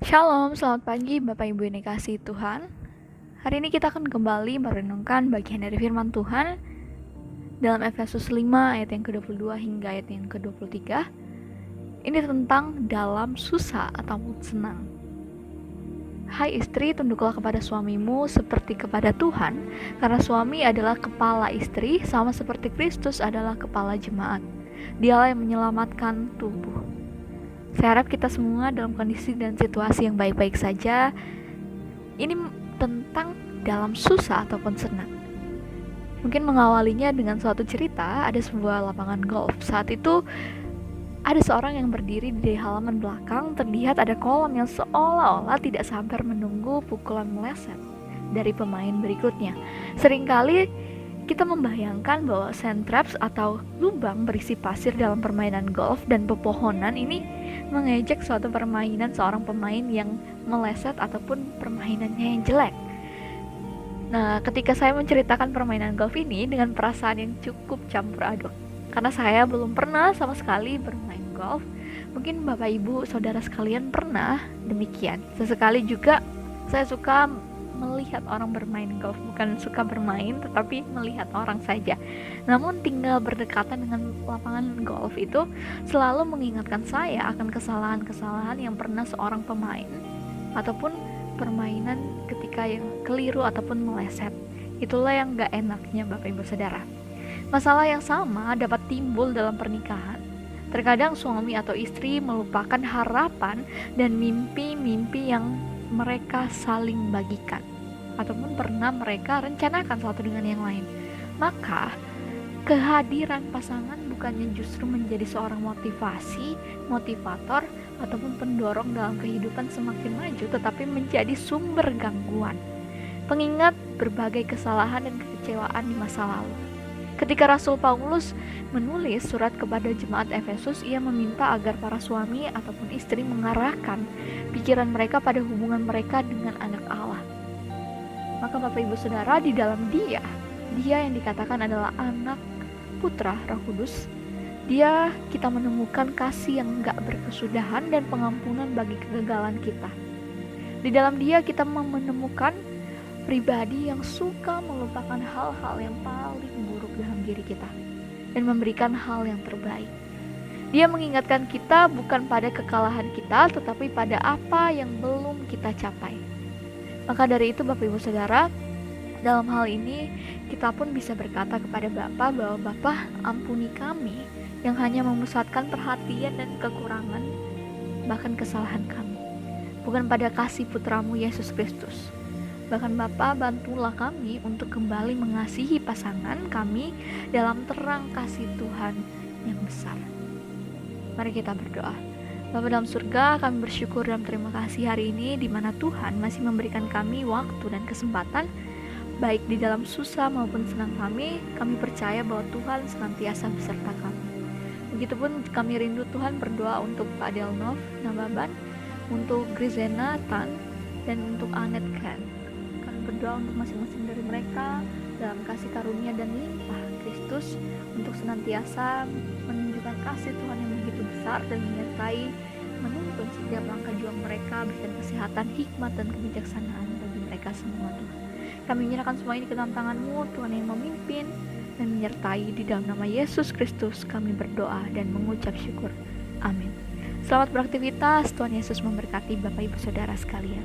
Shalom, selamat pagi Bapak Ibu yang dikasihi Tuhan. Hari ini kita akan kembali merenungkan bagian dari firman Tuhan dalam Efesus 5 ayat yang ke-22 hingga ayat yang ke-23. Ini tentang dalam susah ataupun senang. Hai istri, tunduklah kepada suamimu seperti kepada Tuhan, karena suami adalah kepala istri, sama seperti Kristus adalah kepala jemaat. Dialah yang menyelamatkan tubuh. Saya harap kita semua dalam kondisi dan situasi yang baik-baik saja. Ini tentang dalam susah ataupun senang. Mungkin mengawalinya dengan suatu cerita, ada sebuah lapangan golf. Saat itu ada seorang yang berdiri di halaman belakang, terlihat ada kolam yang seolah-olah tidak sabar menunggu pukulan meleset dari pemain berikutnya. Seringkali kita membayangkan bahwa sand traps atau lubang berisi pasir dalam permainan golf dan pepohonan ini mengejek suatu permainan seorang pemain yang meleset ataupun permainannya yang jelek. Nah, ketika saya menceritakan permainan golf ini dengan perasaan yang cukup campur aduk, karena saya belum pernah sama sekali bermain golf. Mungkin Bapak Ibu Saudara sekalian pernah demikian. Sesekali juga saya suka melihat orang bermain golf, bukan suka bermain tetapi melihat orang saja. Namun tinggal berdekatan dengan lapangan golf itu selalu mengingatkan saya akan kesalahan-kesalahan yang pernah seorang pemain ataupun permainan ketika yang keliru ataupun meleset. Itulah yang gak enaknya Bapak Ibu Saudara. Masalah yang sama dapat timbul dalam pernikahan. Terkadang suami atau istri melupakan harapan dan mimpi-mimpi yang mereka saling bagikan ataupun pernah mereka rencanakan satu dengan yang lain. Maka kehadiran pasangan bukannya justru menjadi seorang motivasi, motivator ataupun pendorong dalam kehidupan semakin maju, tetapi menjadi sumber gangguan, pengingat berbagai kesalahan dan kekecewaan di masa lalu. Ketika Rasul Paulus menulis surat kepada jemaat Efesus, ia meminta agar para suami ataupun istri mengarahkan pikiran mereka pada hubungan mereka dengan anak Allah. Maka Bapak Ibu Saudara, di dalam dia yang dikatakan adalah anak putra Roh Kudus, dia kita menemukan kasih yang gak berkesudahan dan pengampunan bagi kegagalan kita. Di dalam dia kita menemukan pribadi yang suka melupakan hal-hal yang paling buruk dalam diri kita dan memberikan hal yang terbaik. Dia mengingatkan kita bukan pada kekalahan kita, tetapi pada apa yang belum kita capai. Maka dari itu Bapak Ibu Saudara, dalam hal ini kita pun bisa berkata kepada Bapa bahwa Bapa, ampuni kami yang hanya memusatkan perhatian dan kekurangan bahkan kesalahan kami, bukan pada kasih putramu Yesus Kristus. Bahkan Bapa, bantulah kami untuk kembali mengasihi pasangan kami dalam terang kasih Tuhan yang besar. Mari kita berdoa. Bapa dalam surga, kami bersyukur dan terima kasih hari ini di mana Tuhan masih memberikan kami waktu dan kesempatan, baik di dalam susah maupun senang kami percaya bahwa Tuhan senantiasa beserta kami. Begitupun kami rindu Tuhan berdoa untuk Pak Delnov Nababan, untuk Grizena Tan, dan untuk Anet Kan. Kami berdoa untuk masing-masing dari mereka dalam kasih karunia dan limpah Kristus, untuk senantiasa menunjukkan kasih Tuhan yang begitu besar dan menyertai menuntun setiap langkah juang mereka, berikan kesehatan, hikmat, dan kebijaksanaan bagi mereka semua Tuhan. Kami menyerahkan semua ini ke dalam tangan-Mu Tuhan yang memimpin dan menyertai. Di dalam nama Yesus Kristus kami berdoa dan mengucap syukur. Amin. Selamat beraktivitas. Tuhan Yesus memberkati Bapak Ibu Saudara sekalian.